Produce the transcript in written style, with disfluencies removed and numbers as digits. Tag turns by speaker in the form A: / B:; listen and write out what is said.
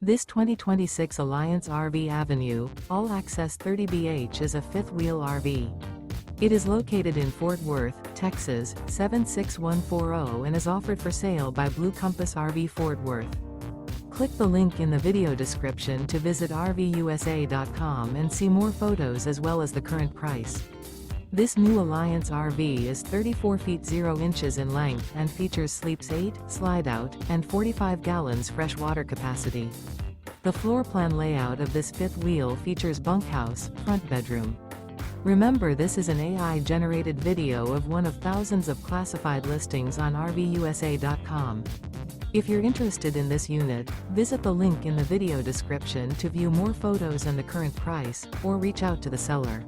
A: This 2026 Alliance RV Avenue, all-access 30BH is a fifth-wheel RV. It is located in Fort Worth, Texas, 76140 and is offered for sale by Blue Compass RV Fort Worth. Click the link in the video description to visit RVUSA.com and see more photos as well as the current price. This new Alliance RV is 34 feet 0 inches in length and features sleeps 8, slide-out, and 45 gallons fresh water capacity. The floor plan layout of this fifth wheel features bunkhouse, front bedroom. Remember, this is an AI-generated video of one of thousands of classified listings on RVUSA.com. If you're interested in this unit, visit the link in the video description to view more photos and the current price, or reach out to the seller.